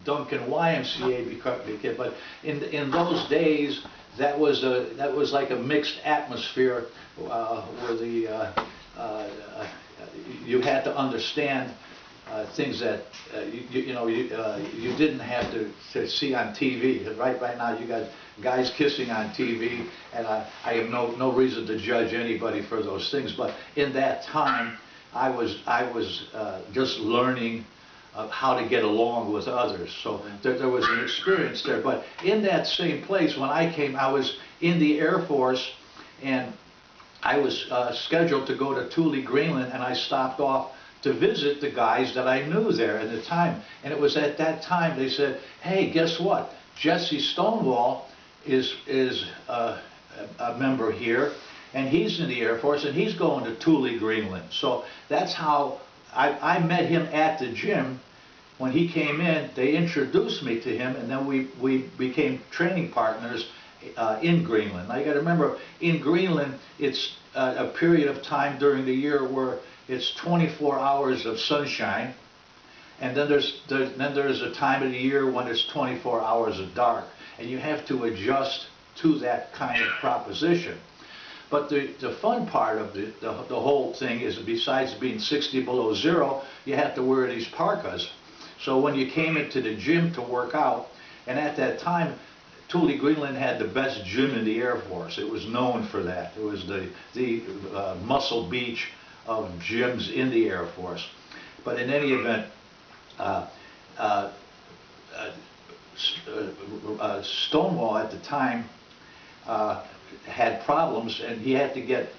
Duncan YMCA because, but in those days that was like a mixed atmosphere where you had to understand things that you didn't have to see on TV. Right now you got guys kissing on TV, and I have no reason to judge anybody for those things. But in that time, I was just learning how to get along with others. So there was an experience there. But in that same place, when I came, I was in the Air Force, and I was scheduled to go to Thule, Greenland, and I stopped off to visit the guys that I knew there at the time. And it was at that time they said, hey, guess what? Jesse Stonewall is a member here, and he's in the Air Force, and he's going to Thule, Greenland. So that's how I met him at the gym. When he came in, they introduced me to him, and then we became training partners in Greenland. Now you got to remember, in Greenland, it's a period of time during the year where it's 24 hours of sunshine, and then there's a time of the year when it's 24 hours of dark, and you have to adjust to that kind of proposition. But the fun part of the whole thing is, besides being 60 below zero, you have to wear these parkas. So when you came into the gym to work out, and at that time, Thule, Greenland had the best gym in the Air Force. It was known for that. It was the Muscle Beach of gyms in the Air Force. But in any event, Stonewall at the time had problems, and he had to get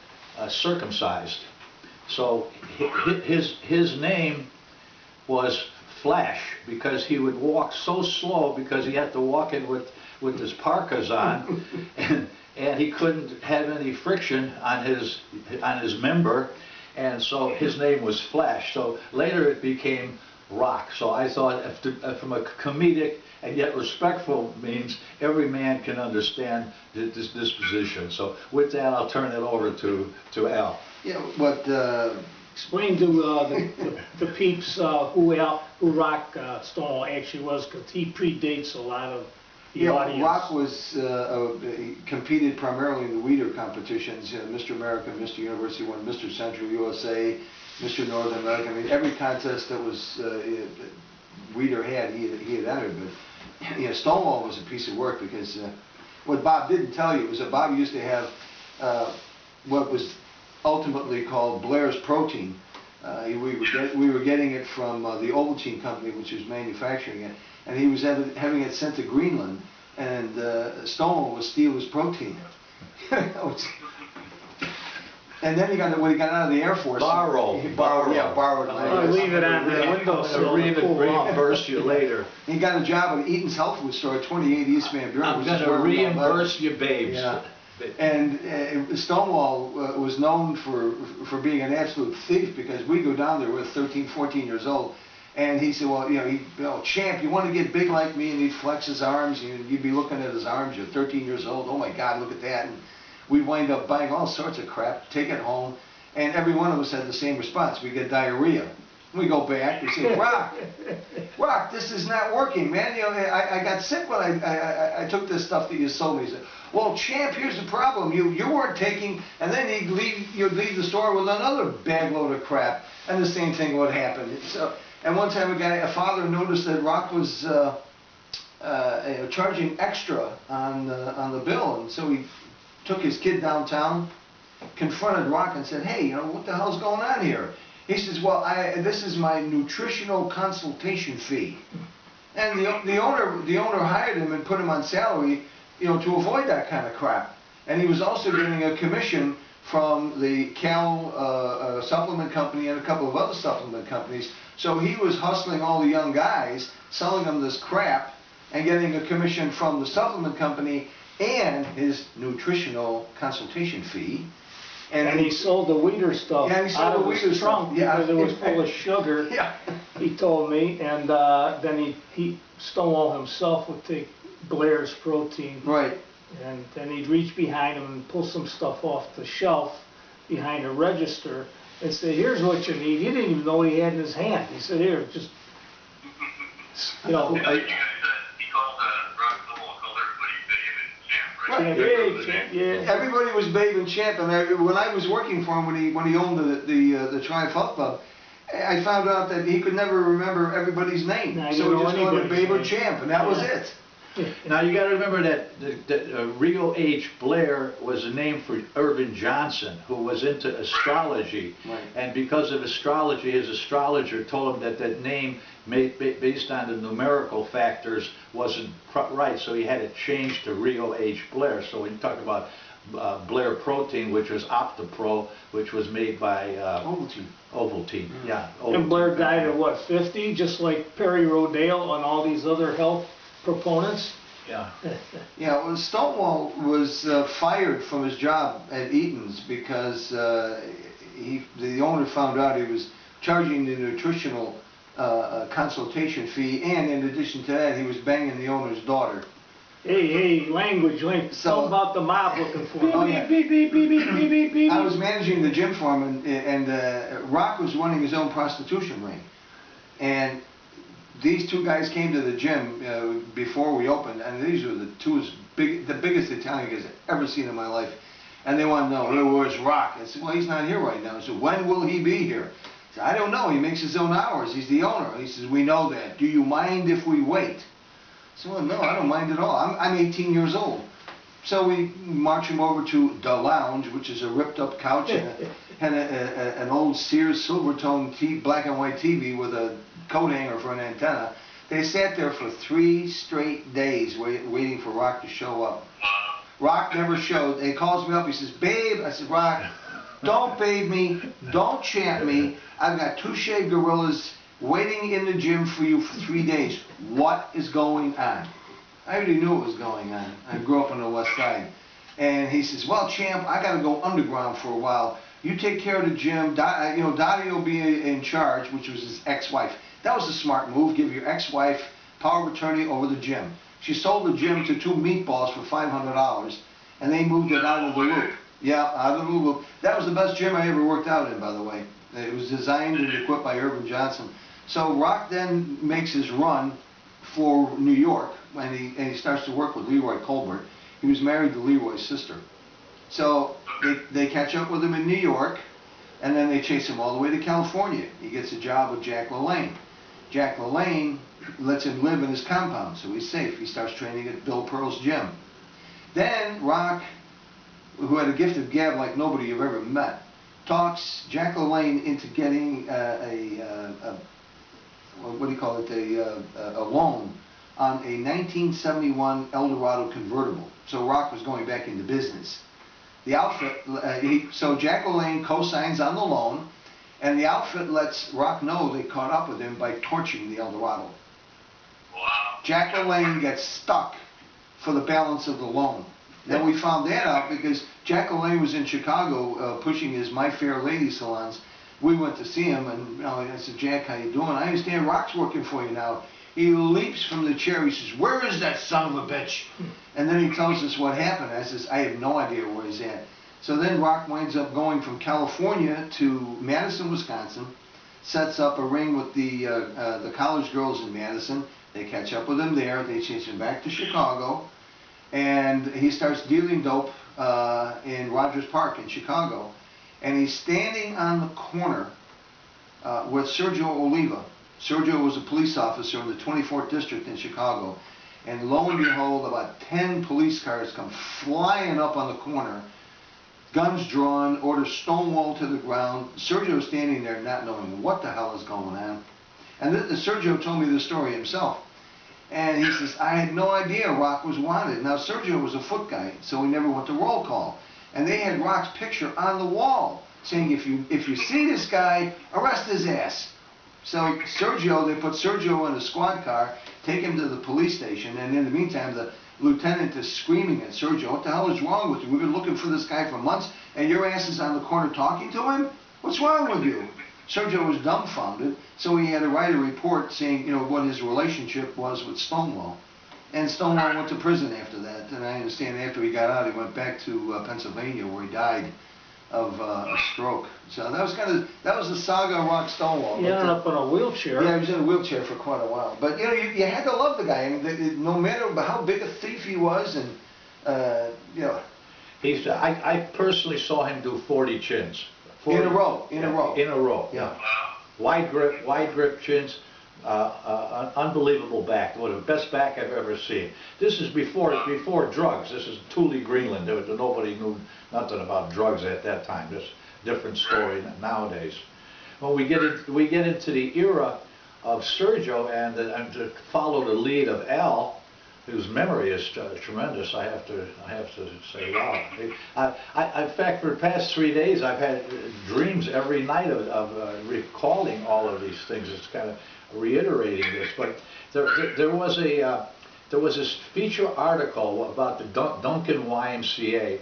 circumcised. So his name was Flash, because he would walk so slow because he had to walk in with his parkas on, and he couldn't have any friction on his member, and so his name was Flash. So later it became Rock. So I thought, from a comedic and yet respectful means, every man can understand this disposition. So with that, I'll turn it over to Al. Yeah, what explain to the peeps who Rock Stonewall actually was, because he predates a lot of the audience. Rock was competed primarily in the Weider competitions. Mr. America, Mr. University won, Mr. Central USA, Mr. North America. I mean, every contest that was Weider had, he had entered. But Stonewall was a piece of work, because what Bob didn't tell you was that Bob used to have what was ultimately called Blair's protein. We were getting it from the Ovaltine company, which was manufacturing it, and he was having it sent to Greenland, and Stonewall would steal his protein. And then when he got out of the Air Force, borrowed. Leave it on the windowsill. Reimburse you later. He got a job at Eaton's Health Food Store at 28 East Van Buren. I'm going to reimburse you, babes. Yeah. And Stonewall was known for being an absolute thief, because we go down there, we're 13, 14 years old, and he said, well, champ, you want to get big like me? And he'd flex his arms, and you'd be looking at his arms, you're 13 years old, oh my God, look at that. And we'd wind up buying all sorts of crap, take it home, and every one of us had the same response. We get diarrhea. We go back, we say, Rock, this is not working, man. I got sick when I took this stuff that you sold me. He said, well, champ, here's the problem. You weren't taking, and then you'd leave the store with another bag load of crap, and the same thing would happen. So, and one time a father noticed that Rock was charging extra on the bill, and so he took his kid downtown, confronted Rock, and said, hey, what the hell's going on here? He says, well, this is my nutritional consultation fee. And the owner hired him and put him on salary, to avoid that kind of crap. And he was also getting a commission from the Cal supplement company and a couple of other supplement companies. So he was hustling all the young guys, selling them this crap, and getting a commission from the supplement company and his nutritional consultation fee. And he sold the Weider stuff out of his trunk because it was full of sugar. Yeah. He told me, and then Stonewall himself would take Blair's protein. Right. And then he'd reach behind him and pull some stuff off the shelf behind a register and say, here's what you need. He didn't even know what he had in his hand. He said, here, just You know, You guys said he called Rock Stonewall, called everybody Babe and Champ, right? Right. yeah. Everybody was Babe and Champ, and when I was working for him, when he owned the Tri-Folk Club, I found out that he could never remember everybody's name, No, so you he know just called it anybody's Babe or name. Champ, and that was Yeah. it. Now you got to remember that Rio H. Blair was a name for Irvin Johnson, who was into astrology, Right. and because of astrology, his astrologer told him that that name, based on the numerical factors, wasn't right, so he had to change to Rio H. Blair. So when you talk about Blair protein, which was Optipro, which was made by Ovaltine. Ovaltine, yeah. And Blair Ovaltine died company. at what, 50, just like Perry Rodale and all these other health proponents? Yeah. Yeah, well, Stonewall was fired from his job at Eaton's because the owner found out he was charging the nutritional consultation fee, and in addition to that, he was banging the owner's daughter. Hey, language. Tell about the mob looking for Oh, me. yeah. Beep, beep, beep, beep, beep, beep, beep. I was managing the gym for him, and Rock was running his own prostitution ring. And these two guys came to the gym before we opened, and these were the biggest Italian guys I've ever seen in my life. And they wanted to know, "Hey, where's Rock?" I said, "Well, he's not here right now." I said, "When will he be here?" I said, "I don't know. He makes his own hours. He's the owner." He says, "We know that. Do you mind if we wait?" I said, "Well, no, I don't mind at all. I'm 18 years old." So we march him over to the lounge, which is a ripped-up couch and an old Sears Silvertone black and white TV with a coat hanger for an antenna. They sat there for 3 straight days waiting for Rock to show up. Rock never showed. He calls me up. He says, "Babe." I said, "Rock, don't babe me. Don't champ me. I've got 2 shaved gorillas waiting in the gym for you for 3 days. What is going on?" I already knew what was going on. I grew up on the West Side. And he says, "Well, champ, I got to go underground for a while. You take care of the gym. Dottie will be in charge," which was his ex-wife. That was a smart move. Give your ex-wife power of attorney over the gym. She sold the gym to 2 meatballs for $500, and they moved it out of the loop. Yeah, out of the loop. That was the best gym I ever worked out in, by the way. It was designed and equipped by Irvin Johnson. So Rock then makes his run for New York, and he starts to work with Leroy Colbert. He was married to Leroy's sister. So they catch up with him in New York, and then they chase him all the way to California. He gets a job with Jack LaLanne. Jack LaLanne lets him live in his compound, so he's safe. He starts training at Bill Pearl's gym. Then Rock, who had a gift of gab like nobody you've ever met, talks Jack LaLanne into getting a loan on a 1971 Eldorado convertible. So Rock was going back into business. The outfit, so Jack LaLanne co-signs on the loan, and the outfit lets Rock know they caught up with him by torching the Eldorado. Wow. Jack LaLanne gets stuck for the balance of the loan. Then we found that out because Jack LaLanne was in Chicago pushing his My Fair Lady salons. We went to see him, and I said, "Jack, how you doing? I understand Rock's working for you now." He leaps from the chair. He says, "Where is that son of a bitch?" And then he tells us what happened. I says, "I have no idea where he's at." So then Rock winds up going from California to Madison, Wisconsin, sets up a ring with the college girls in Madison. They catch up with him there. They chase him back to Chicago, and he starts dealing dope in Rogers Park in Chicago. And he's standing on the corner with Sergio Oliva. Sergio was a police officer in the 24th District in Chicago. And lo and behold, about 10 police cars come flying up on the corner, guns drawn, orders Stonewall to the ground. Sergio standing there not knowing what the hell is going on. And Sergio told me the story himself. And he says, "I had no idea Rock was wanted." Now Sergio was a foot guy, so he never went to roll call. And they had Rock's picture on the wall saying, if you see this guy, arrest his ass. So they put Sergio in a squad car, take him to the police station, and in the meantime, the lieutenant is screaming at Sergio, "What the hell is wrong with you? We've been looking for this guy for months, and your ass is on the corner talking to him? What's wrong with you?" Sergio was dumbfounded, so he had to write a report saying, what his relationship was with Stonewall. And Stonewall went to prison after that, and I understand after he got out, he went back to Pennsylvania, where he died. of a stroke. So that was the saga of Rock Stonewall. He ended up in a wheelchair. Yeah, he was in a wheelchair for quite a while. But you know, you had to love the guy. I mean, no matter how big a thief he was, and you know, I personally saw him do 40 chins. in a row. In a row. Yeah. Wide grip chins, unbelievable back. One of the best back I've ever seen. This is before drugs. This is Thule, Greenland. Nobody knew nothing about drugs at that time. This different story nowadays. When we get into the era of Sergio and to follow the lead of Al, whose memory is tremendous, I have to say, wow. In fact, for the past 3 days, I've had dreams every night of recalling all of these things. It's kind of reiterating this, but there was this feature article about the Duncan YMCA,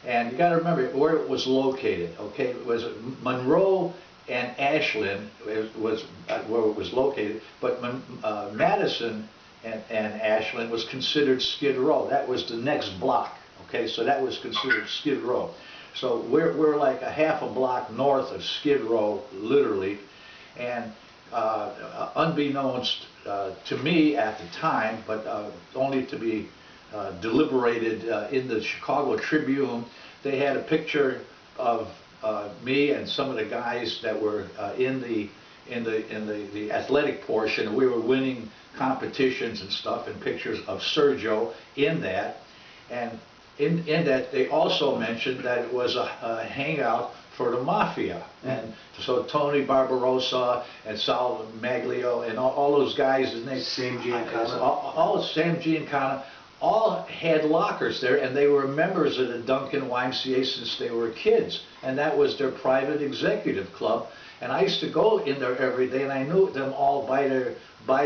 and you got to remember where it was located. Okay, it was Monroe and Ashland was where it was located, but Madison and Ashland was considered Skid Row. That was the next block. Okay, so that was considered Skid Row. So we're like a half a block north of Skid Row, literally, and unbeknownst to me at the time, but only to be deliberated in the Chicago Tribune, they had a picture of me and some of the guys that were in the athletic portion. We were winning competitions and stuff, and pictures of Sergio in that, and in that they also mentioned that it was a hangout for the mafia, and so Tony Barbarossa and Sal Maglio and all those guys, his name, Sam Giancana, all Sam Giancana, all had lockers there, and they were members of the Duncan YMCA since they were kids, and that was their private executive club. And I used to go in there every day, and I knew them all by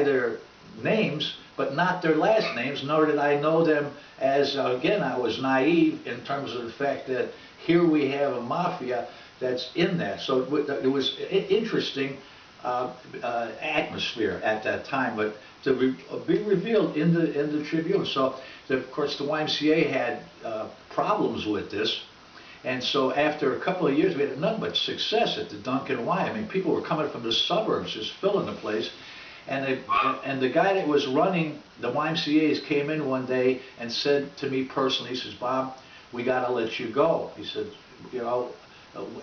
their names, but not their last names, nor did I know them as, again, I was naive in terms of the fact that here we have a mafia that's in that. So it was interesting atmosphere at that time, but to be revealed in the Tribune. So, of course, the YMCA had problems with this. And so after a couple of years, we had nothing but success at the Duncan Y. I mean, people were coming from the suburbs, just filling the place. And the guy that was running the YMCA's came in one day and said to me personally, he says, "Bob, we got to let you go." He said, "You know,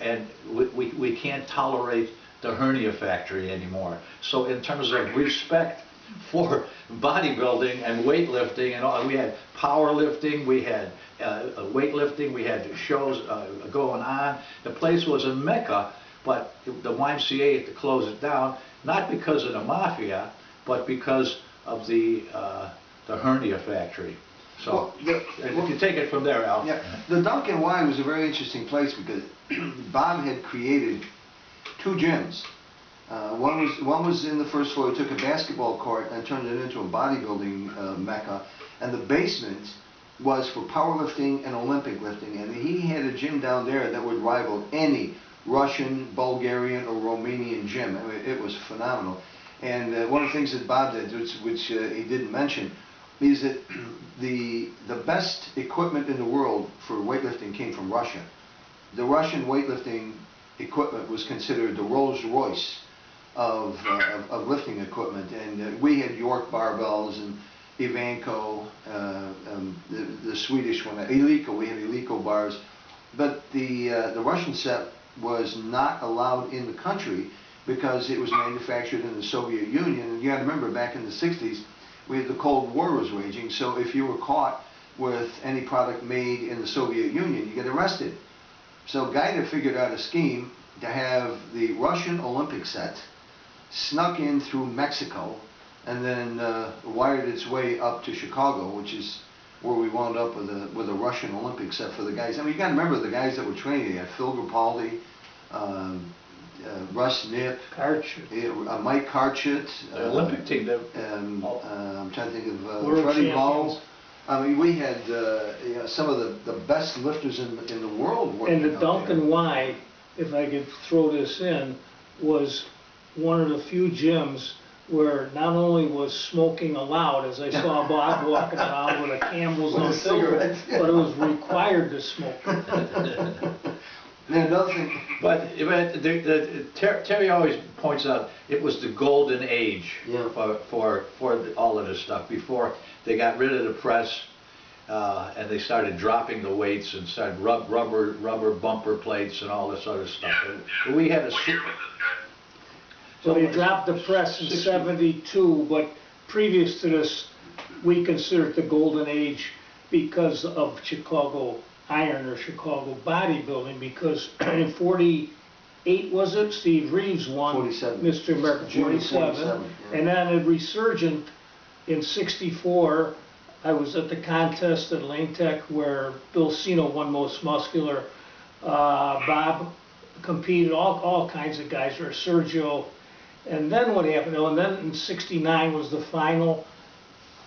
and we can't tolerate the hernia factory anymore." So in terms of respect for bodybuilding and weightlifting and all, we had powerlifting, we had weightlifting, we had shows going on. The place was a mecca, but the YMCA had to close it down, not because of the mafia, but because of the hernia factory. So, if you take it from there, Al. Yeah, the Duncan Y was a very interesting place because Bob had created two gyms. One was in the first floor. He took a basketball court and turned it into a bodybuilding mecca, and the basement was for powerlifting and Olympic lifting. And he had a gym down there that would rival any Russian, Bulgarian, or Romanian gym. I mean, it was phenomenal. And one of the things that Bob did, which he didn't mention, is that the best equipment in the world for weightlifting came from Russia. The Russian weightlifting equipment was considered the Rolls Royce of lifting equipment, and we had York barbells and Ivanko, the Swedish one, Eleiko. We had Eleiko bars, but the Russian set was not allowed in the country because it was manufactured in the Soviet Union. And you got to remember, back in the 60s, the Cold War was raging, so if you were caught with any product made in the Soviet Union, you get arrested. So Gajda figured out a scheme to have the Russian Olympic set snuck in through Mexico and then wired its way up to Chicago, which is where we wound up with a Russian Olympic set for the guys. I mean, you got to remember the guys that were training. You had Phil Grapaldi, Russ Nip, Mike Karchit, the Olympic team. I'm trying to think of Freddie Ball. I mean, we had some of the best lifters in the world working. And the Duncan Y, if I could throw this in, was one of the few gyms where not only was smoking allowed, as I saw Bob walking around with a Campbell's on cigarette, but it was required to smoke. And another thing, But Terry always points out it was the golden age Yeah. for all of this stuff before they got rid of the press and they started dropping the weights and started rubber bumper plates and all this other stuff. And we had a What year was this, guys? So they dropped the press in 72, but previous to this, we consider it the golden age because of Chicago iron or Chicago bodybuilding, because in 48, was it, Steve Reeves won 47. Mr. America, June 47, 47, yeah. and then a resurgent in 64. I was at the contest at Lane Tech where Bill Cino won most muscular. Bob competed, all kinds of guys, or Sergio. And then what happened? Oh, and then in 69 was the final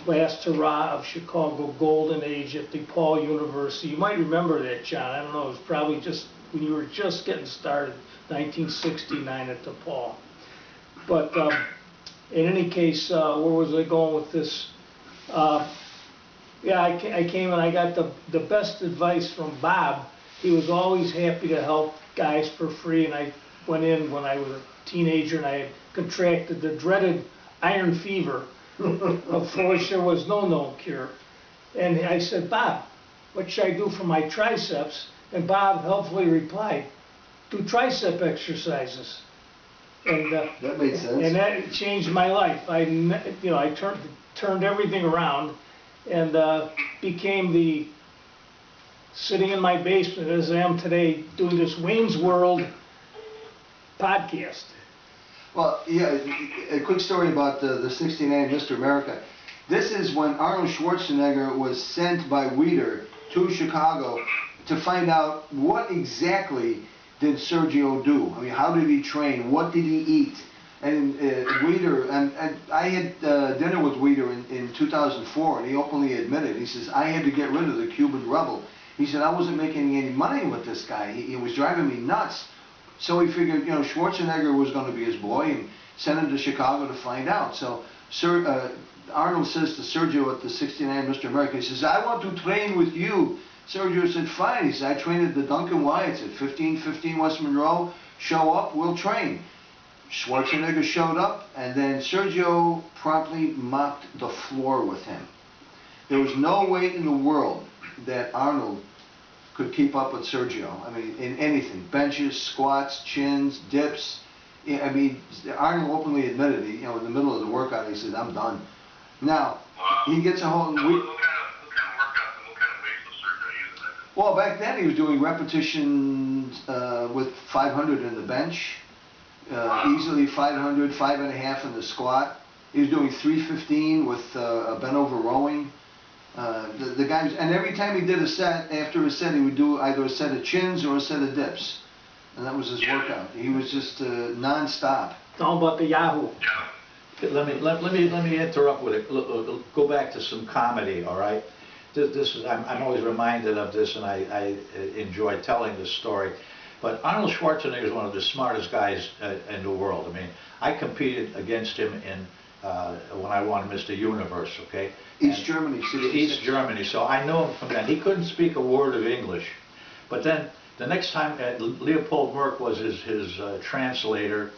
last hurrah of Chicago Golden Age at DePaul University. You might remember that, John. I don't know, it was probably just when you were just getting started, 1969 at DePaul. But in any case, where was I going with this? Yeah, I came and I got the best advice from Bob. He was always happy to help guys for free, and I went in when I was a teenager and I had contracted the dreaded iron fever, of which there was no known cure. And I said, Bob, what should I do for my triceps? And Bob helpfully replied, do tricep exercises. And That made sense. and that changed my life. I turned everything around and became the sitting in my basement as I am today doing this Wayne's World podcast. well, yeah, a quick story about the 69 Mr. America. This is when Arnold Schwarzenegger was sent by Weider to Chicago to find out what exactly did Sergio do. I mean, how did he train? What did he eat? And Weider, and I had dinner with Weider in 2004, and he openly admitted, he says, I had to get rid of the Cuban rebel. He said, I wasn't making any money with this guy. He was driving me nuts. So he figured, Schwarzenegger was going to be his boy and sent him to Chicago to find out. So Arnold says to Sergio at the 69 Mr. America, he says, I want to train with you. Sergio said, fine. He said, I train at the Duncan Wyatts at 1515 West Monroe. Show up, we'll train. Schwarzenegger showed up, and then Sergio promptly mopped the floor with him. There was no way in the world that Arnold could keep up with Sergio. I mean, in anything, benches, squats, chins, dips. I mean, Arnold openly admitted, in the middle of the workout, he said, I'm done. Now, he gets a whole... What kind of workouts and what kind of weights was Sergio using? Well, back then he was doing repetitions with 500 in the bench, easily 500, 5.5 in the squat. He was doing 315 with a bent over rowing. The guy was, and every time he did a set, after a set, he would do either a set of chins or a set of dips, and that was his workout. He was just non-stop. How about the Yahoo? Yeah. Let me interrupt with it. Go back to some comedy, all right? This is I'm always reminded of this, and I enjoy telling this story. But Arnold Schwarzenegger is one of the smartest guys in the world. I mean, I competed against him in when I won Mr. Universe, okay? East Germany, 66. East Germany. So I knew him from then. He couldn't speak a word of English, but then the next time Leopold Merck was his translator.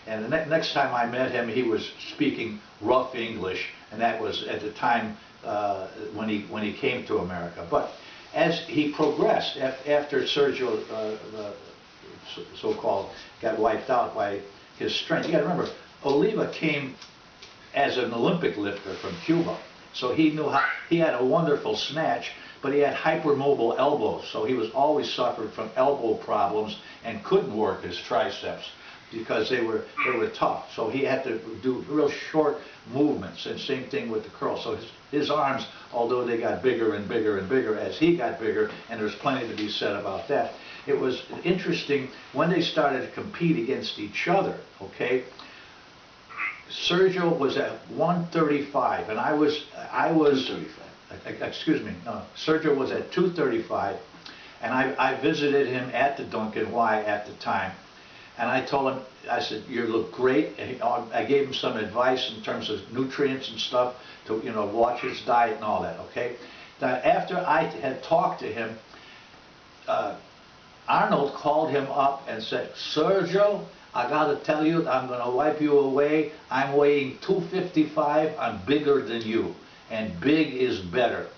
And the next time I met him, he was speaking rough English, and that was at the time when he came to America. But as he progressed, after Sergio, so-called, got wiped out by his strength, you got to remember, Oliva came as an Olympic lifter from Cuba, so he knew how. He had a wonderful snatch, but he had hypermobile elbows, so he was always suffered from elbow problems and couldn't work his triceps, because they were tough. So he had to do real short movements, and same thing with the curl. So his arms, although they got bigger and bigger and bigger as he got bigger, and there's plenty to be said about that. It was interesting when they started to compete against each other, okay? Sergio was at 135, and I was 235. Excuse me, no, Sergio was at 235, and I visited him at the Duncan Y at the time. And I told him, I said, you look great. And I gave him some advice in terms of nutrients and stuff to, watch his diet and all that, okay? Now, after I had talked to him, Arnold called him up and said, Sergio, I gotta tell you, I'm gonna wipe you away. I'm weighing 255, I'm bigger than you, and big is better.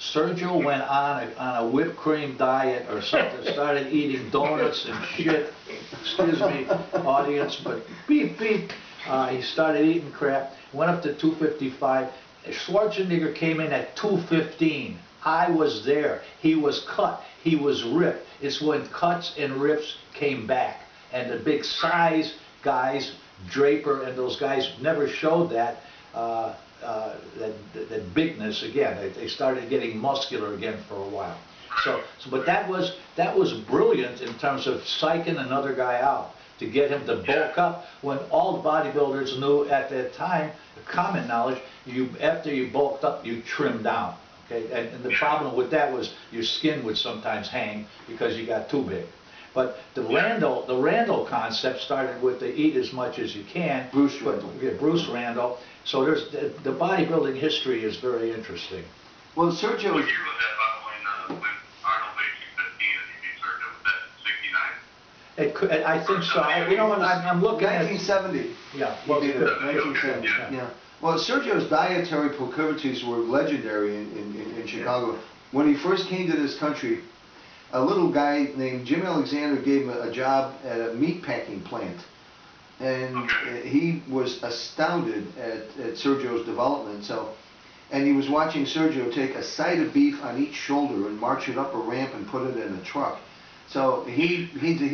Sergio went on a whipped cream diet or something, started eating donuts and shit. Excuse me, audience, but beep, beep. He started eating crap, went up to 255. Schwarzenegger came in at 215. I was there. He was cut. He was ripped. It's when cuts and rips came back. And the big size guys, Draper and those guys, never showed that bigness again. They started getting muscular again for a while. But that was brilliant in terms of psyching another guy out to get him to bulk up. When all bodybuilders knew at that time, common knowledge, after you bulked up, you trimmed down. Okay, and the problem with that was your skin would sometimes hang because you got too big. But the Randall concept started with the eat as much as you can. Bruce Randall. Yeah, Bruce Randall. So there's the bodybuilding history is very interesting. Well, Sergio. What year was that, when Arnold weighed 215 and he beat Sergio? Was that 69? It could, I think so. You know what? I'm looking at 1970. Yeah. He did it. 1970. Yeah. Well, Sergio's dietary proclivities were legendary in Chicago. When he first came to this country, a little guy named Jim Alexander gave him a job at a meat packing plant. And he was astounded at Sergio's development. And he was watching Sergio take a side of beef on each shoulder and march it up a ramp and put it in a truck. So he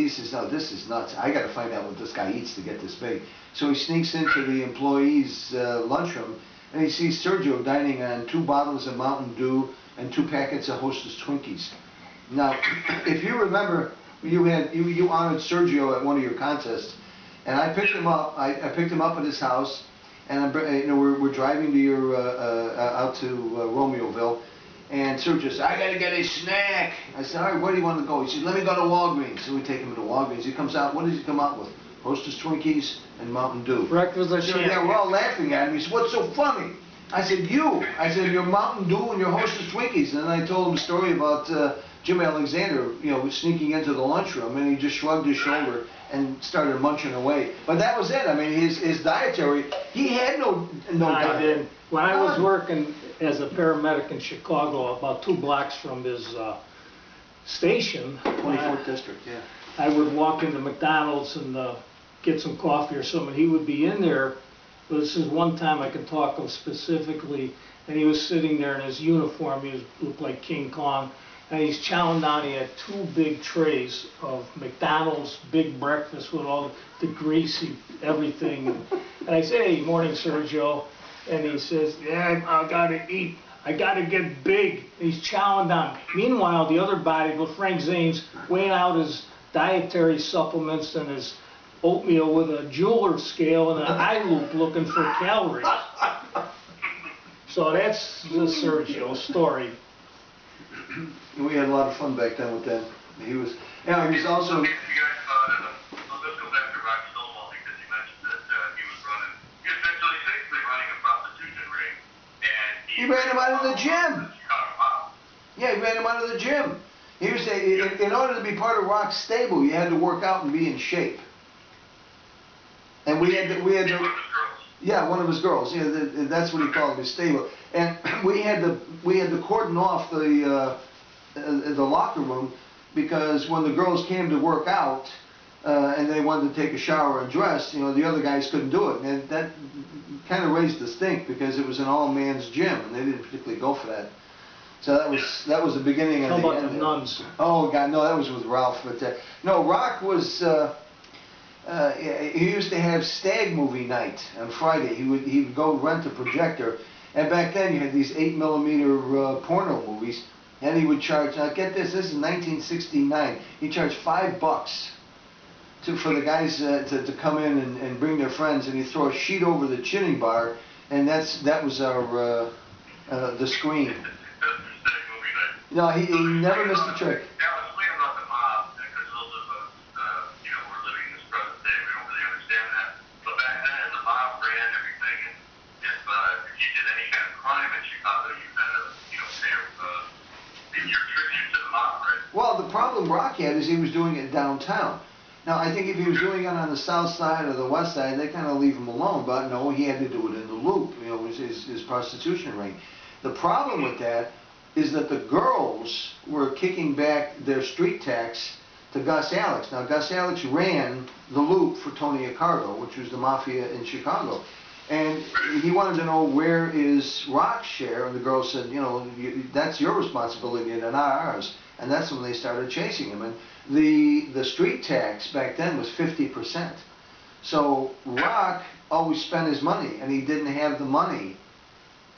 says, no, this is nuts. I got to find out what this guy eats to get this big. So he sneaks into the employees' lunchroom and he sees Sergio dining on 2 bottles of Mountain Dew and 2 packets of Hostess Twinkies. Now, if you remember, you honored Sergio at one of your contests, and I picked him up. I picked him up at his house, and we're driving to your out to Romeoville, and Sergio said, "I gotta get a snack." I said, "All right, where do you want to go?" He said, "Let me go to Walgreens." So we take him to Walgreens. He comes out. What does he come out with? Hostess Twinkies and Mountain Dew. Breakfast of So, yeah, we're all laughing at him. He said, "What's so funny?" I said, your Mountain Dew and your Hostess Twinkies. And then I told him a story about Jim Alexander, sneaking into the lunchroom, and he just shrugged his shoulder and started munching away. But that was it. I mean, his dietary, he had no I diet. did. When I was working as a paramedic in Chicago, about 2 blocks from his station, 24th District, yeah. I would walk into McDonald's and get some coffee or something. He would be in there. But this is one time I can talk of specifically, and he was sitting there in his uniform. He looked like King Kong, and he's chowing down. He had 2 big trays of McDonald's big breakfast with all the greasy everything. And I say, "Hey, morning, Sergio," and he says, "Yeah, I gotta eat. I gotta get big." And he's chowing down. Meanwhile, the other bodybuilder, Frank Zane's, weighing out his dietary supplements and his oatmeal with a jeweler's scale and an eye loop looking for calories. So that's the Sergio story. We had a lot of fun back then with that. He was also. Okay, you guys, let's go back to Rocky Stonewall because you mentioned that he was basically running a prostitution ring, and He ran him out of the gym. Yeah, he ran him out of the gym. He was in order to be part of Rock's stable, you had to work out and be in shape. And we had yeah, one of his girls. Yeah, that's what he called his stable. And we had to cordon off the locker room because when the girls came to work out and they wanted to take a shower and dress, the other guys couldn't do it. And that kind of raised the stink because it was an all-man's gym and they didn't particularly go for that. So that was the beginning of the end. How about the nuns? Oh God, no, that was with Ralph. But no, Rock was. He used to have stag movie night on Friday. He would go rent a projector, and back then you had these 8mm porno movies, and he would charge. Now get this is 1969. He charged $5 for the guys to come in and bring their friends, and he'd throw a sheet over the chinning bar, and that was our the screen. No, he never missed a trick. Well, the problem problem Rock had is he was doing it downtown. Now, I think if he was doing it on the south side or the west side, they kind of leave him alone. But no, he had to do it in the Loop. You know, it was his prostitution ring. The problem with that is that the girls were kicking back their street tax to Gus Alex. Now, Gus Alex ran the Loop for Tony Accardo, which was the mafia in Chicago. And he wanted to know, where is Rock's share? And the girls said, you know, that's your responsibility and not ours. And that's when they started chasing him. And the street tax back then was 50%. So Rock always spent his money, and he didn't have the money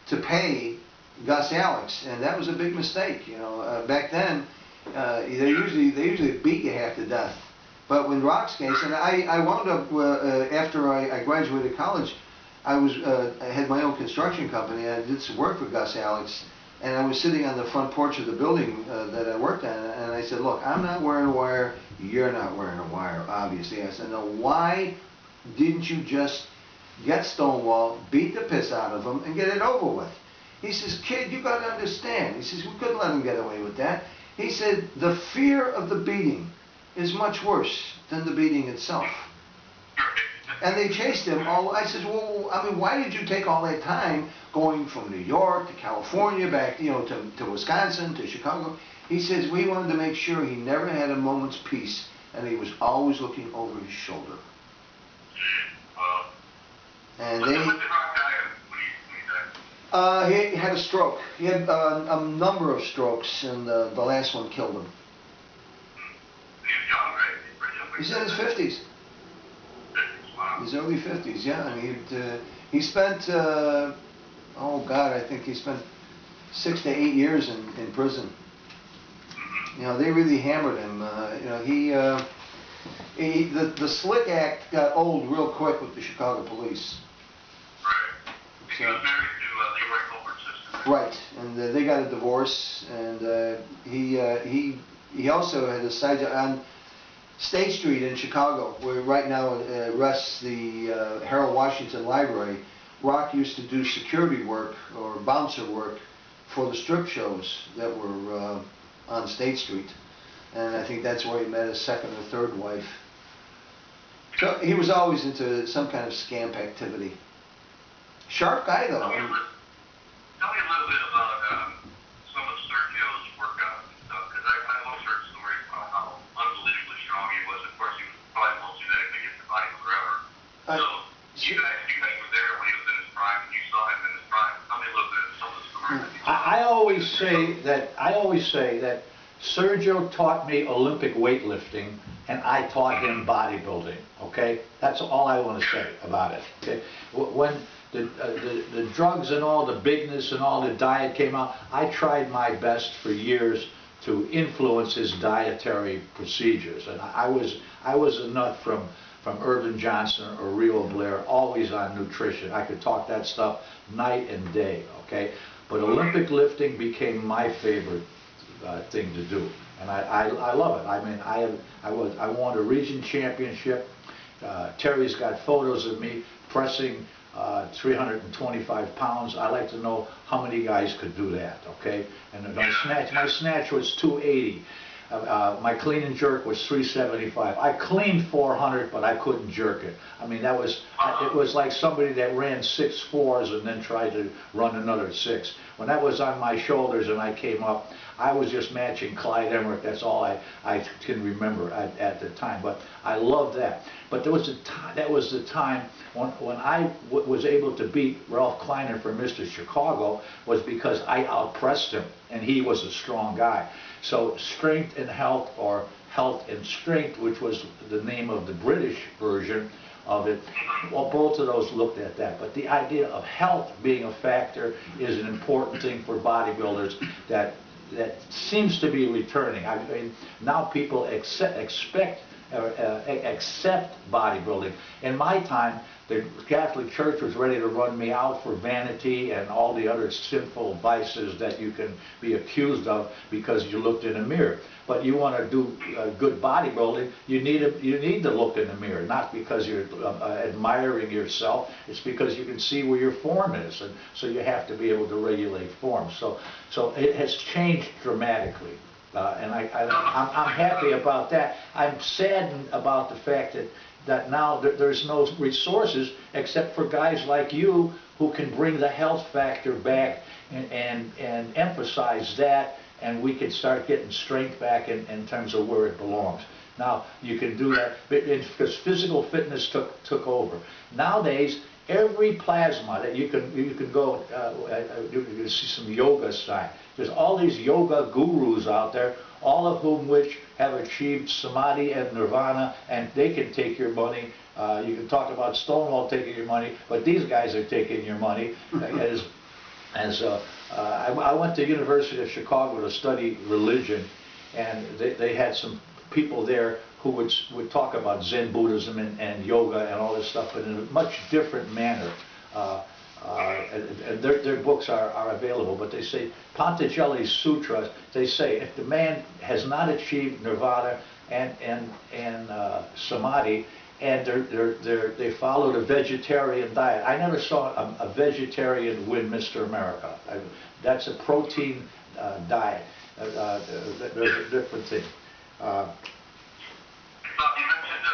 to pay Gus Alex, and that was a big mistake. You know, back then they usually beat you half to death. But when Rock's case, and I wound up after I graduated college, I had my own construction company. I did some work for Gus Alex. And I was sitting on the front porch of the building that I worked at, and I said, look, I'm not wearing a wire, you're not wearing a wire, obviously. I said, now why didn't you just get Stonewall, beat the piss out of him, and get it over with? He says, kid, you got to understand. He says, we couldn't let him get away with that. He said, the fear of the beating is much worse than the beating itself. And they chased him all. I says, well, I mean, why did you take all that time going from New York to California, back, you know, to Wisconsin, to Chicago? He says, we wanted to make sure he never had a moment's peace, and he was always looking over his shoulder. And they... he had a stroke. He had a number of strokes, and the last one killed him. He was young, right? He's in his 50s. His early 50s, yeah. I mean, he spent, oh God, I think he spent 6 to 8 years in prison. You know, they really hammered him. You know, the Slick Act got old real quick with the Chicago police. Right. He was married to Leroy Colbert's sister. Right, and they got a divorce, and he also had a side job on State Street in Chicago, where right now rests the Harold Washington Library. Rock used to do security work or bouncer work for the strip shows that were on State Street, and I think that's where he met his second or third wife. So he was always into some kind of scamp activity. Sharp guy, though. Tell me a little bit about some of Sergio's workout and stuff, because I love heard stories about how unbelievably strong he was. Of course, he was probably most genetically gifted body forever. So you guys were there when he was in his prime, and you saw him in his prime. Tell me a little bit of some of the stories that you saw. I always say that Sergio taught me Olympic weightlifting, and I taught him bodybuilding. Okay, that's all I want to say about it. Okay, when the drugs and all the bigness and all the diet came out, I tried my best for years to influence his dietary procedures, and I was a nut from Irvin Johnson or Rio Blair, always on nutrition. I could talk that stuff night and day. Okay, but Olympic lifting became my favorite thing to do, and I love it. I mean, I won a region championship. Terry's got photos of me pressing 325 pounds. I like to know how many guys could do that, okay? And my snatch was 280. My clean and jerk was 375. I cleaned 400, but I couldn't jerk it. I mean, it was like somebody that ran 6 4s and then tried to run another 6. When that was on my shoulders and I came up, I was just matching Clyde Emmerich. That's all I can remember at the time. But I loved that. But that was the time when I was able to beat Ralph Kleiner for Mr. Chicago, was because I outpressed him, and he was a strong guy. So strength and health, or health and strength, which was the name of the British version of it, well, both of those looked at that. But the idea of health being a factor is an important thing for bodybuilders that seems to be returning. I mean, now people accept bodybuilding. In my time, the Catholic Church was ready to run me out for vanity and all the other sinful vices that you can be accused of because you looked in a mirror. But you want to do good bodybuilding, you need to look in the mirror, not because you're admiring yourself. It's because you can see where your form is, and so you have to be able to regulate form. So it has changed dramatically. I'm happy about that. I'm saddened about the fact that now there's no resources except for guys like you who can bring the health factor back and emphasize that, and we can start getting strength back in terms of where it belongs. Now you can do that because physical fitness took over. Nowadays, every plasma that you can go, you can see some yoga side. There's all these yoga gurus out there, all of whom which have achieved samadhi and nirvana, and they can take your money. You can talk about Stonewall taking your money, but these guys are taking your money. I went to University of Chicago to study religion, and they had some people there who would talk about Zen Buddhism and yoga and all this stuff, but in a much different manner. And their books are available, but they say, Patanjali's sutras, they say, if the man has not achieved nirvana and samadhi, and they followed a vegetarian diet. I never saw a vegetarian win Mr. America. That's a protein diet. There's a different thing. Bob, you mentioned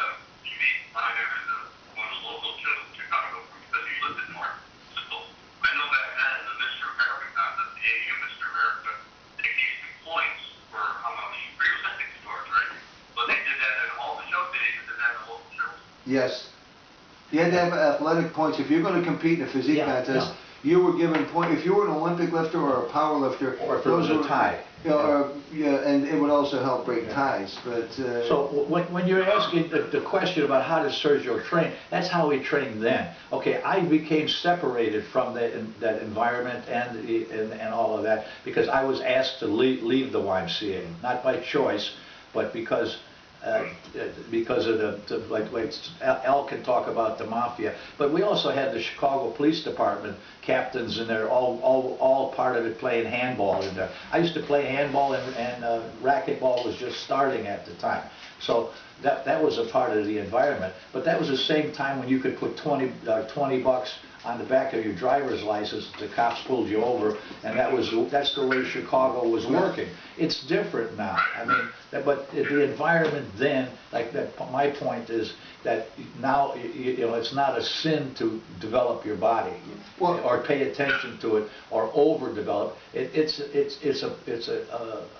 TV pioneers one of the local shows in Chicago because you lived in North. So I know back then the Mr. America contest, the AU Mr. America, they gave you points for how much for your listing stores, right? But they did that in all the shows. They did that in the local shows. Yes. You had to have athletic points. If you're going to compete in a physique contest, you were given point. If you were an Olympic lifter or a power lifter, or if it was a tie. You know, and it would also help break ties. But so when you're asking the question about how does Sergio train, that's how he trained then. Okay, I became separated from that environment and all of that because I was asked to leave the YMCA, not by choice, but because of like Al can talk about the mafia, but we also had the Chicago Police Department captains in there, all part of it, playing handball in there. I used to play handball and racquetball was just starting at the time, so that was a part of the environment. But that was the same time when you could put 20 bucks on the back of your driver's license, the cops pulled you over, and that's the way Chicago was working. It's different now. I mean, but the environment then, like that. My point is that now you know it's not a sin to develop your body, or pay attention to it, or overdevelop. It's a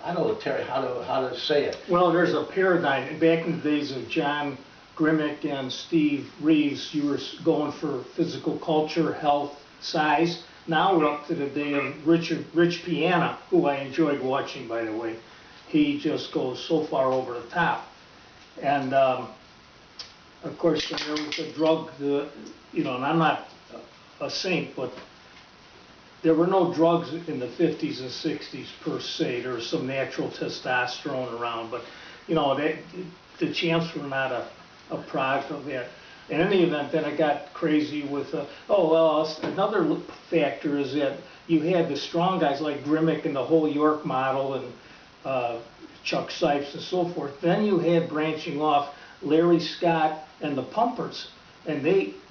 I don't know, Terry, how to say it. Well, there's a paradigm. Back in the days of John Grimmick and Steve Reeves, you were going for physical culture, health, size. Now we're up to the day of Rich Piana, who I enjoyed watching, by the way. He just goes so far over the top. And of course, there was the drug, you know, and I'm not a saint, but there were no drugs in the 50s and 60s per se. There was some natural testosterone around, but you know, the champs were not a product of that. In any event, then it got crazy with, another factor is that you had the strong guys like Grimmick and the whole York model and Chuck Sipes and so forth. Then you had branching off Larry Scott and the pumpers. And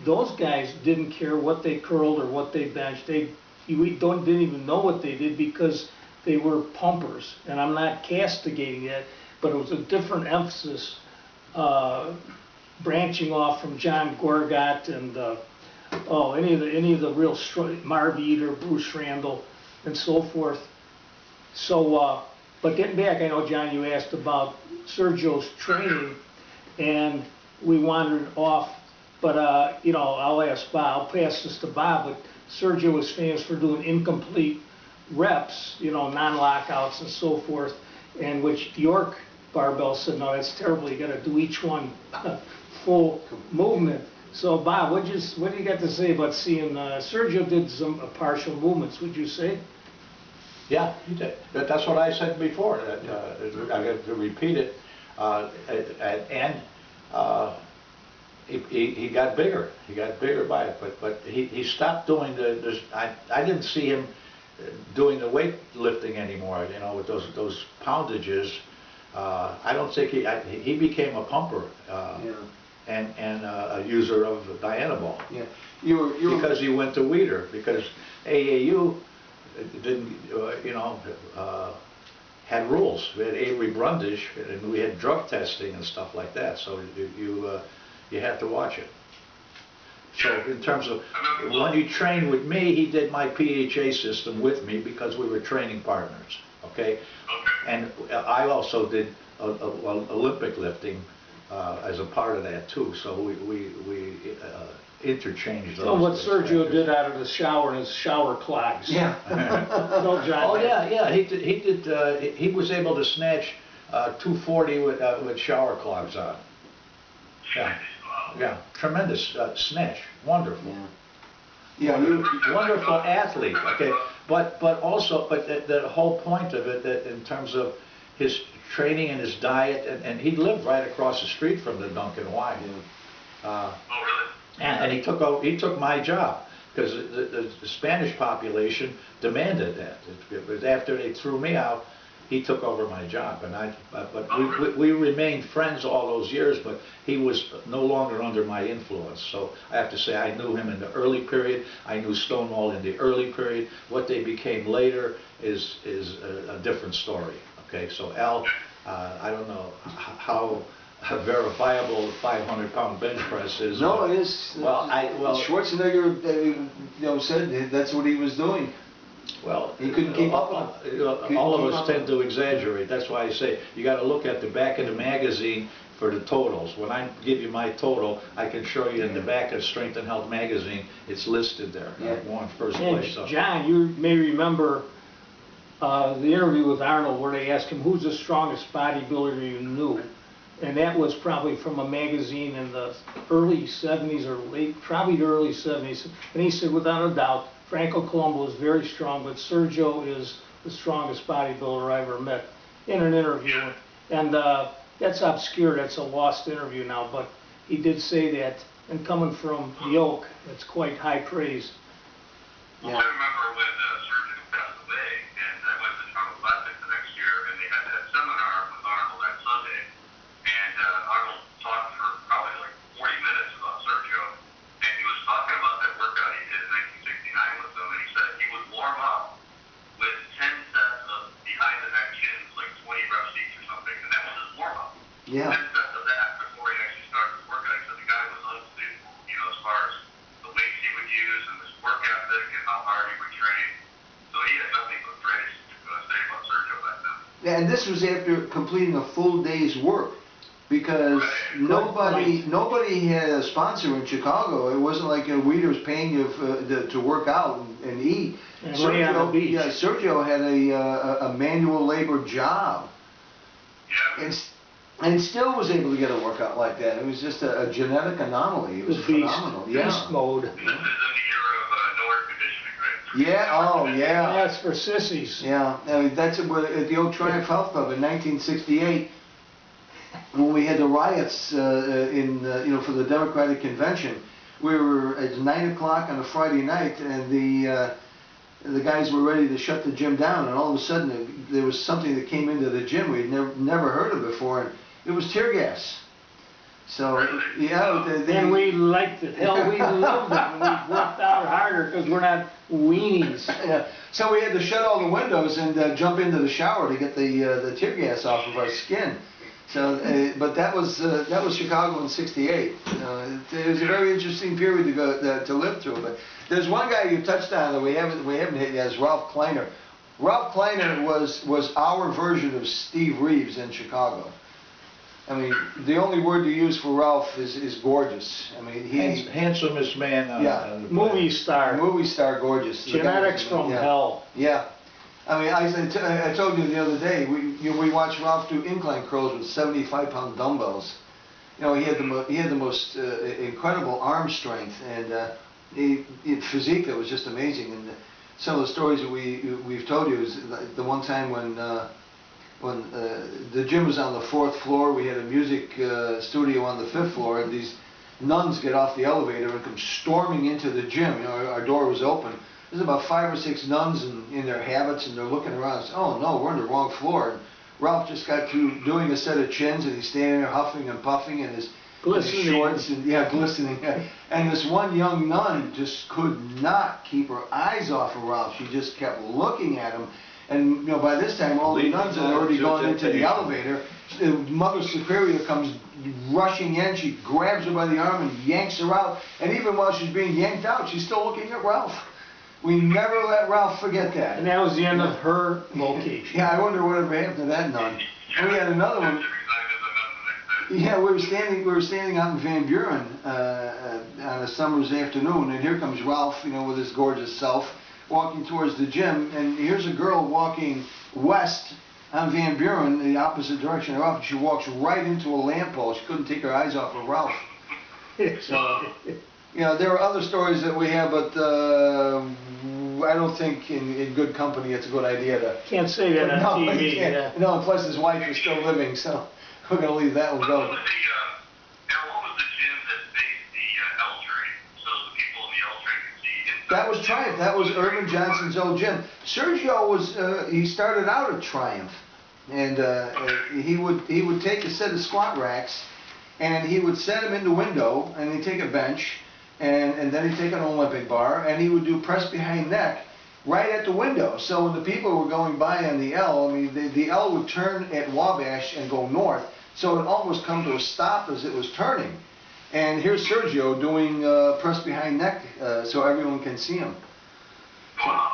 those guys didn't care what they curled or what they benched. Didn't even know what they did because they were pumpers. And I'm not castigating that, but it was a different emphasis. Branching off from John Gorgat and any of the real Marv Eater, Bruce Randall, and so forth. So, but getting back, I know John, you asked about Sergio's training, and we wandered off. But you know, I'll ask Bob. I'll pass this to Bob. But Sergio was famous for doing incomplete reps, you know, non-lockouts and so forth, and which York Barbell said, no, that's terrible. You got to do each one full movement. So Bob, what do you got to say about seeing Sergio did some partial movements? Would you say? Yeah, he did. That's what I said before. I got to repeat it. He got bigger. He got bigger by it. But he stopped doing I didn't see him doing the weightlifting anymore. You know, with those poundages. I don't think he became a pumper and a user of Dianabol. Yeah, because he went to Weider, because AAU didn't had rules. We had Avery Brundage, and we had drug testing and stuff like that. So you had to watch it. So in terms of when you trained with me, he did my PHA system with me because we were training partners. Okay, and I also did Olympic lifting as a part of that too. So we interchanged those. So what those Sergio factors. did out of the shower in his shower clogs. Yeah. No, John. Oh yeah, he was able to snatch 240 with shower clogs on. Yeah, yeah, tremendous snatch, wonderful. Yeah. Wonderful athlete. Okay, but the whole point of it, that in terms of his training and his diet, and he lived right across the street from the Duncan Y. Oh, really? And he took my job because the Spanish population demanded that. It was after they threw me out, he took over my job, and we remained friends all those years. But he was no longer under my influence. So I have to say I knew him in the early period. I knew Stonewall in the early period. What they became later is a different story. Okay, so Al, I don't know how verifiable the 500-pound bench press is. No, it is. Well, Schwarzenegger, said that's what he was doing. Well, he couldn't keep up with it. All of us tend to exaggerate. That's why I say you got to look at the back of the magazine for the totals. When I give you my total, I can show you in the back of Strength and Health magazine. It's listed there. Yeah. I won first And place. So. John, you may remember the interview with Arnold where they asked him who's the strongest bodybuilder you knew, and that was probably from a magazine in the early 70s or probably the early 70s, and he said without a doubt Franco Colombo is very strong, but Sergio is the strongest bodybuilder I ever met, in an interview. And that's obscure, that's a lost interview now, but he did say that, and coming from the Oak, it's quite high praise. Well, I remember when Sergio passed away, and I went to Chicago Classic the next year, and they had that seminar with Arnold that Sunday, and Arnold talked for probably like 40 minutes about Sergio, and he was talking about that workout he did in 1969 with them, and he said he would warm up with 10 sets of behind the neck chins, like 20 reps each or something, and that was his warm up. Yeah. 10 sets of that before he actually started his workout. He said the guy was unbelievable, as far as the weights he would use and his work ethic and how hard he would train. So he had nothing but praise to say about Sergio back then. Yeah, and this was after completing a full day's work, because nobody had a sponsor in Chicago. It wasn't like Weider's paying you to work out and eat. And lay on the beach. Yeah, Sergio had a manual labor job. Yeah. And still was able to get a workout like that. It was just a genetic anomaly. It was phenomenal. Beast mode. This is in the era of no air conditioning, right? Yeah, oh yeah. That's for sissies. Yeah, I mean, that's at the old Triumph Health Club in 1968, when we had the riots for the Democratic Convention. We were at 9 o'clock on a Friday night, and the guys were ready to shut the gym down, and all of a sudden there was something that came into the gym we'd never heard of before, and it was tear gas. So yeah, And we liked it. Hell, we loved it. And we worked out harder because we're not weenies. Yeah. So we had to shut all the windows and jump into the shower to get the tear gas off of our skin. So, but that was Chicago in '68. It was a very interesting period to live through. But there's one guy you touched on that we haven't hit yet, is Ralph Kleiner. Ralph Kleiner was our version of Steve Reeves in Chicago. I mean, the only word to use for Ralph is gorgeous. I mean, Handsomest man. On the Movie star. movie star, gorgeous. Genetics from hell. Yeah. I mean, I told you the other day, we watched Ralph do incline curls with 75-pound dumbbells. He had the most incredible arm strength, and physique that was just amazing. And some of the stories that we've told you is the one time when the gym was on the 4th floor, we had a music studio on the 5th floor, and these nuns get off the elevator and come storming into the gym. Our door was open. There's about 5 or 6 nuns in their habits, and they're looking around and say, oh no, we're on the wrong floor. And Ralph just got through doing a set of chins, and he's standing there huffing and puffing, and Glistening. shorts and, yeah, glistening. And this one young nun just could not keep her eyes off of Ralph. She just kept looking at him. And, you know, by this time, all the nuns had already gone into the elevator. The Mother Superior comes rushing in. She grabs her by the arm and yanks her out. And even while she's being yanked out, she's still looking at Ralph. We never let Ralph forget that. And that was the end of her vocation. Yeah, I wonder whatever happened to that nun. And we had another one. Yeah, we were standing out in Van Buren on a summer's afternoon, and here comes Ralph, you know, with his gorgeous self, walking towards the gym, and here's a girl walking west on Van Buren, the opposite direction of Ralph, and she walks right into a lamppost. She couldn't take her eyes off of Ralph. So, you know, there are other stories that we have, but I don't think in good company it's a good idea to... Can't say that on No, TV. you can't. Yeah. No, plus his wife is still living, so we're going to leave that one go. What was the gym that faced the L train, so the people in the L train could see inside? That was Triumph. That was Irvin Johnson's old gym. Sergio was he started out at Triumph, and he would take a set of squat racks, and he would set them in the window, and he'd take a bench, and then he'd take an Olympic bar, and he would do press behind neck right at the window. So when the people were going by on the L, I mean, the L would turn at Wabash and go north, so it almost come to a stop as it was turning. And here's Sergio doing press behind neck so everyone can see him. Wow.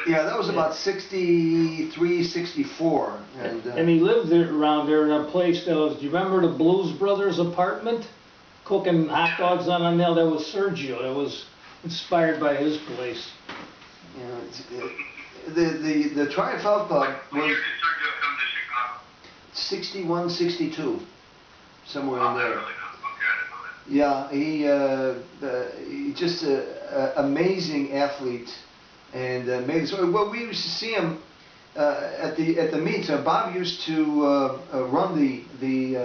Yeah, that was about 63, 64. And he lived there, around there in a place that was, do you remember the Blues Brothers apartment? Cooking hot dogs on a nail. That was Sergio. That was inspired by his place. The Triumph Club When was year did Sergio come to Chicago? 61, 62, somewhere in there. Okay, I didn't know that. Yeah, he just an amazing athlete, and made it. So, well, we used to see him at the meets. Bob used to run the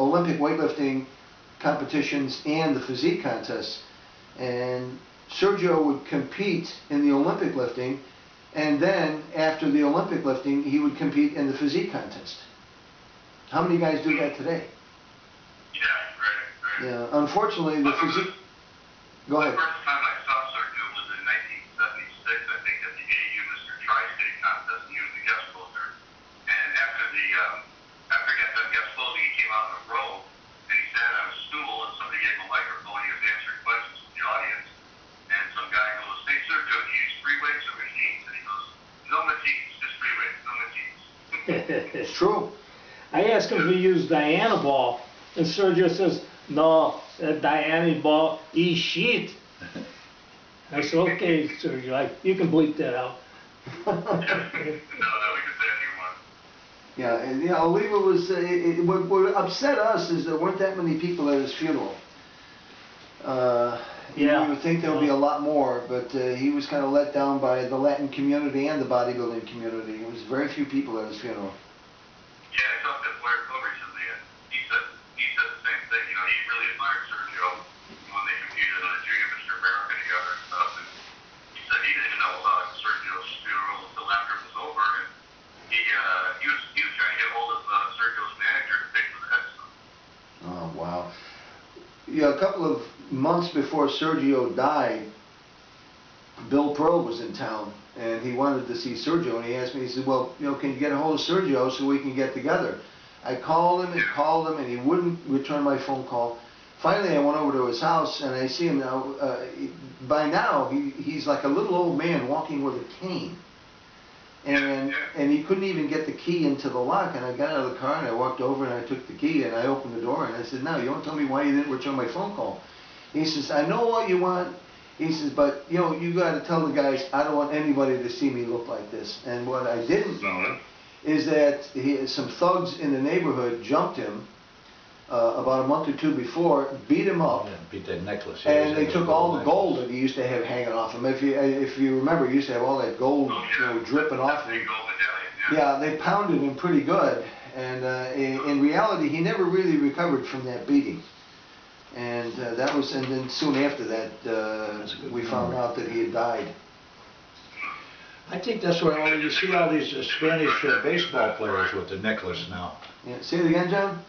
Olympic weightlifting competitions and the physique contests, and Sergio would compete in the Olympic lifting, and then after the Olympic lifting, he would compete in the physique contest. How many guys do that today? Yeah, right. Yeah, unfortunately, the physique. Go ahead. The first time I saw Sergio was in 1976, I think, at the AU Mr. Tri-State contest, and he was the guest poster. And after he got done guest posing, he came out in a row, and he sat on a stool, and somebody gave him a microphone, he was answering questions from the audience, and some guy goes, "Hey, Sergio, do you use free weights or machines?" And he goes, "No machines, just free weights, no machines." It's true. I asked him if he used Diana ball, and Sergio says, "No, Diana ball is shit." I said, "Okay, Sergio, you can bleep that out." No, we can say anything one. Yeah, and Oliva was. What upset us is there weren't that many people at his funeral. Yeah. You would think there would be a lot more, but he was kind of let down by the Latin community and the bodybuilding community. There was very few people at his funeral. Yeah, I talked to Blair Cole recently, and he said the same thing. You know, he really admired Sergio when they competed on a Junior Mr. America together and stuff. And he said he didn't even know about Sergio's funeral until after it was over. And he was trying to get hold of Sergio's manager to pay for the headstone. Oh wow! Yeah, a couple of months before Sergio died, Bill Pearl was in town, and he wanted to see Sergio, and he asked me, he said, "Well, you know, can you get a hold of Sergio so we can get together?" I called him and he wouldn't return my phone call. Finally, I went over to his house, and I see him now. By now, he's like a little old man walking with a cane. And he couldn't even get the key into the lock, and I got out of the car, and I walked over, and I took the key, and I opened the door, and I said, "No, you don't tell me why you didn't return my phone call." He says, "I know what you want." He says, "But, you know, you got to tell the guys, I don't want anybody to see me look like this." And what I didn't know is that some thugs in the neighborhood jumped him about a month or two before, beat him up. Yeah, beat that necklace. And they took all the gold that he used to have hanging off him. If you remember, he used to have all that gold, you know, dripping off him. Yeah, they pounded him pretty good, and in reality, he never really recovered from that beating. And that was, and then soon after that, we found out that he had died. I think that's where you see all these Spanish baseball players with the necklace now. Yeah, say it again, John.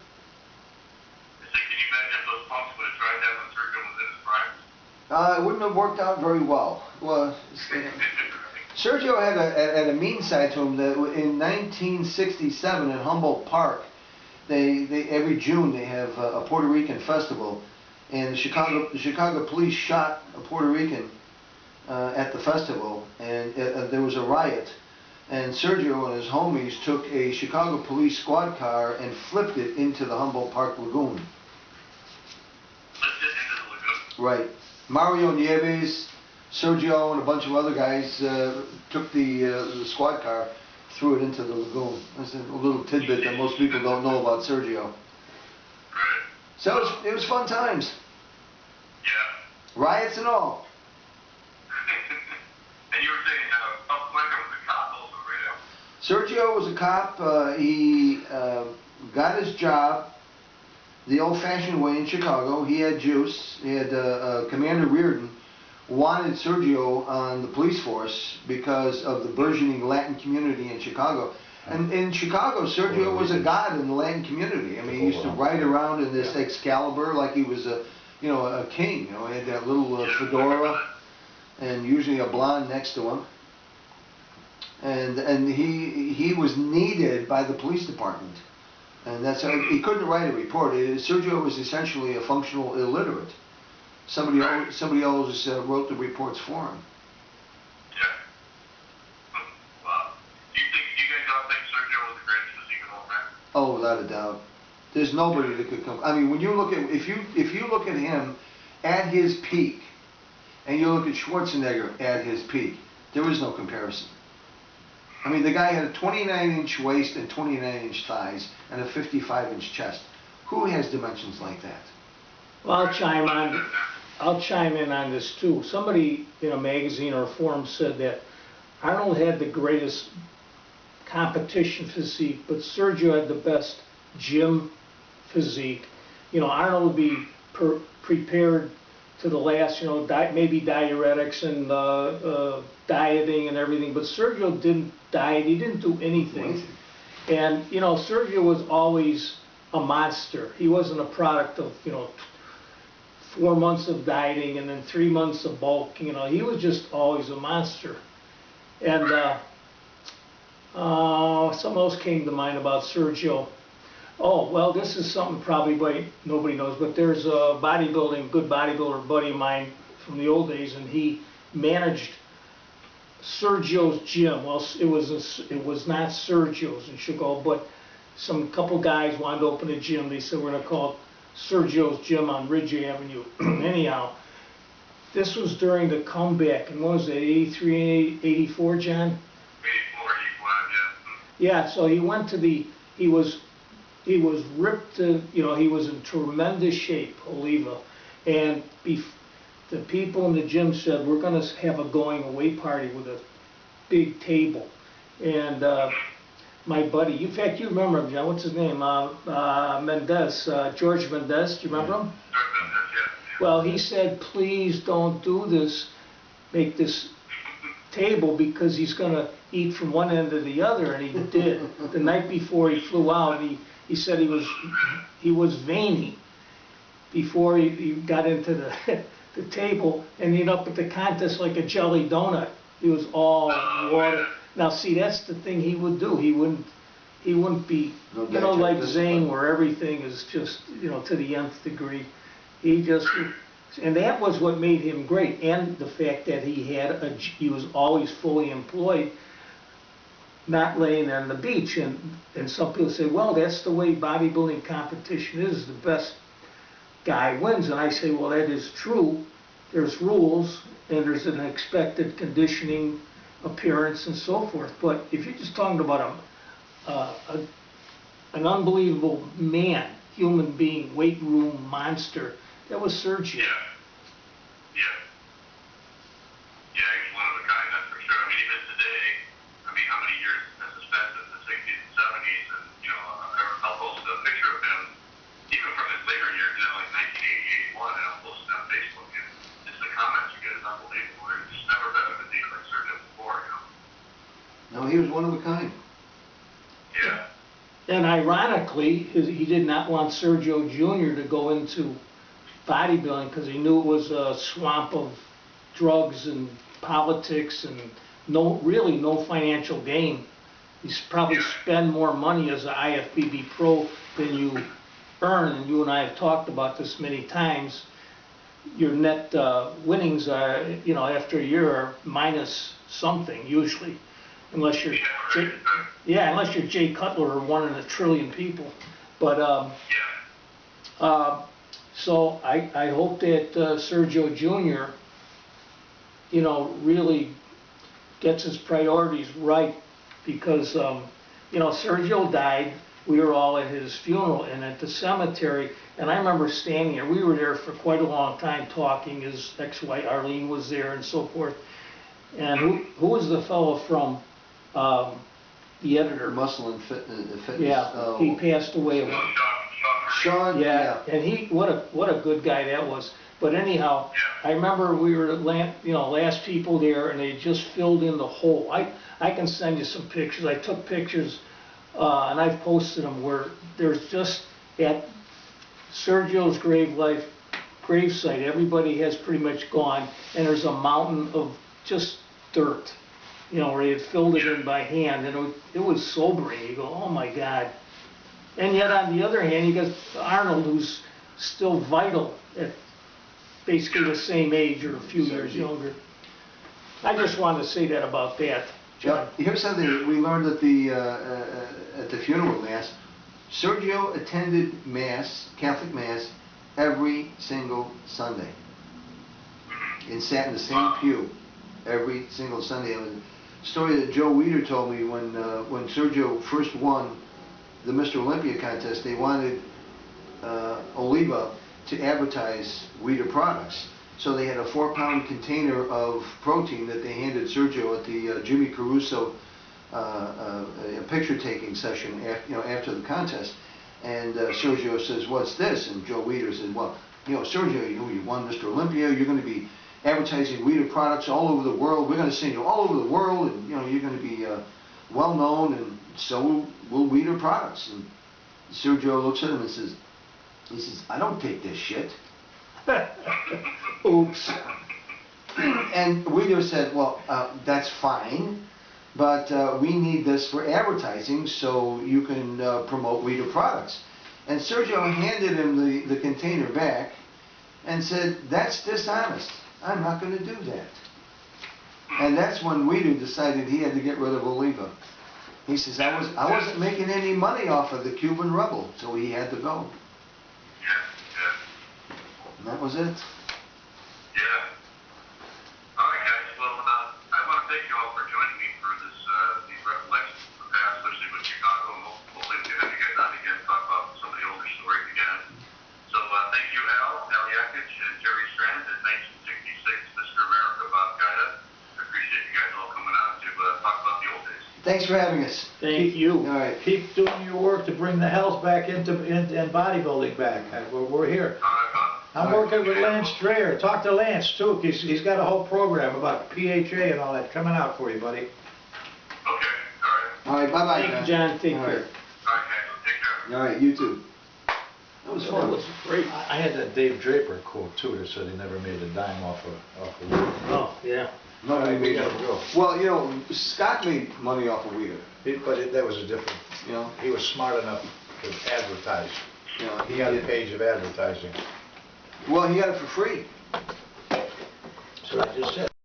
It wouldn't have worked out very well. Well, Sergio had a mean side to him. That in 1967 in Humboldt Park, they every June they have a Puerto Rican festival, and the Chicago police shot a Puerto Rican at the festival, and there was a riot. And Sergio and his homies took a Chicago police squad car and flipped it into the Humboldt Park Lagoon. Flipped it into the lagoon? Right. Mario Nieves, Sergio, and a bunch of other guys took the squad car, threw it into the lagoon. That's a little tidbit that most people don't know about Sergio. Right. So it was fun times. Yeah. Riots and all. And you were saying Up Flanker was a cop also, right? Sergio was a cop. He got his job the old-fashioned way in Chicago. He had juice. He had Commander Reardon wanted Sergio on the police force because of the burgeoning Latin community in Chicago. And in Chicago, Sergio was a god in the Latin community. I mean, he used to ride around in this Excalibur like he was a king. He had that little fedora, and usually a blonde next to him. And he was needed by the police department. And that's how he couldn't write a report. Sergio was essentially a functional illiterate. Somebody else wrote the reports for him. Yeah. Wow. Do you guys all think Sergio was the greatest physique of all time? Oh, without a doubt. There's nobody that could come. I mean, when you look at if you look at him at his peak, and you look at Schwarzenegger at his peak, there is no comparison. I mean, the guy had a 29-inch waist and 29-inch thighs and a 55-inch chest. Who has dimensions like that? Well, I'll chime in on this too. Somebody in a magazine or a forum said that Arnold had the greatest competition physique, but Sergio had the best gym physique. Arnold would be prepared to the last, maybe diuretics and dieting and everything, but Sergio didn't diet, he didn't do anything. And, Sergio was always a monster. He wasn't a product of, 4 months of dieting and then 3 months of bulking. He was just always a monster. And something else came to mind about Sergio. Oh, well, this is something probably nobody knows, but there's a good bodybuilder buddy of mine from the old days, and he managed Sergio's gym. Well, it was not Sergio's in Chicago, but some couple guys wanted to open a gym. They said, we're going to call it Sergio's Gym on Ridge Avenue. Anyhow, this was during the comeback, and what was it, 83, 84, John? 84, 85, yeah. Yeah, so he went to he was ripped to, he was in tremendous shape, Oliva. And the people in the gym said, we're going to have a going away party with a big table. And my buddy, in fact, you remember him, John, what's his name? Mendez, George Mendez, do you remember him? Well, he said, please don't do this, make this table, because he's going to eat from one end to the other, and he did. The night before he flew out, he said he was veiny before he got into the table, and ended up at the contest like a jelly donut. He was all water. Now, see, that's the thing he would do. He wouldn't be, like Zane, where everything is just, to the nth degree. And that was what made him great, and the fact that he was always fully employed, not laying on the beach. And some people say, well, that's the way bodybuilding competition is. The best guy wins. And I say, well, that is true. There's rules, and there's an expected conditioning, appearance, and so forth. But if you're just talking about an unbelievable man, human being, weight room monster, that was Sergio. Yeah, he's one of a kind, that's for sure. I mean, even today, how many years has it spent in the 60s and 70s, and, I'll post a picture of him, even from his later years, like 1980, 81, and I'll post it on Facebook, and just the comments you get is unbelievable. There's never been a physique like Sergio before, No, he was one of a kind. Yeah. And ironically, he did not want Sergio Jr. to go into bodybuilding because he knew it was a swamp of drugs and politics and really no financial gain. You probably spend more money as an IFBB pro than you earn, and you and I have talked about this many times. Your net winnings are, after a year are minus something usually, unless you're unless you're Jay Cutler or one in a trillion people. But so I hope that Sergio Jr. Really gets his priorities right, because Sergio died. We were all at his funeral and at the cemetery, and I remember standing there. We were there for quite a long time talking. His ex-wife Arlene was there and so forth. And who was the fellow from the editor? Muscle and Fitness. Yeah, he passed away. Sean. Yeah, and he what a good guy that was. But anyhow, I remember we were last people there, and they just filled in the hole. I can send you some pictures. I took pictures, and I've posted them, where there's just at Sergio's gravesite, everybody has pretty much gone, and there's a mountain of just dirt, where they had filled it in by hand, and it was sobering. You go, oh my God. And yet on the other hand, you got Arnold, who's still vital at basically the same age or a few years younger. I just wanted to say that about that, John. Yeah, here's something we learned at the funeral mass. Sergio attended mass, Catholic mass, every single Sunday, and sat in the same pew every single Sunday. It was a story that Joe Weider told me when Sergio first won the Mr. Olympia contest. They wanted Oliva to advertise Weider products. So they had a 4-pound container of protein that they handed Sergio at the Jimmy Caruso picture-taking session after the contest. And Sergio says, "What's this?" And Joe Weider said, "Well, Sergio, you won Mr. Olympia. You're going to be advertising Weider products all over the world. We're going to send you all over the world, and you're going to be well-known, and so will Weider products." And Sergio looks at him and says, "I don't take this shit." Oops. And Weider said, "Well, that's fine, but we need this for advertising so you can promote Weider products." And Sergio handed him the container back and said, "That's dishonest. I'm not going to do that." And that's when Weider decided he had to get rid of Oliva. He says, I wasn't making any money off of the Cuban rubble, so he had to go. And that was it. Yeah. All right, guys. Well, I want to thank you all for joining me for these recollections of the past, especially with Chicago. And hopefully we can have you guys on again and talk about some of the older stories again. So thank you, Al Yakich, and Jerry Strand, and 1966, Mr. America, Bob Gajda. I appreciate you guys all coming on to talk about the old days. Thanks for having us. Thank you. All right. Keep doing your work to bring the health back and bodybuilding back. We're here. All right, I'm working with Lance Dreyer. Talk to Lance too. He's got a whole program about PHA and all that coming out for you, buddy. Okay. All right. All right, bye-bye. Thank you, John. Take All care. right. All right, guys. Take care. All right, you too. That was That fun. was great. I had that Dave Draper quote too that said he never made a dime off of Oh, yeah. No, All right, we we gotta go. Well, Scott made money off of Weider. That was a different. He was smart enough to advertise. He had a page of advertising. Well, he got it for free. So I just said.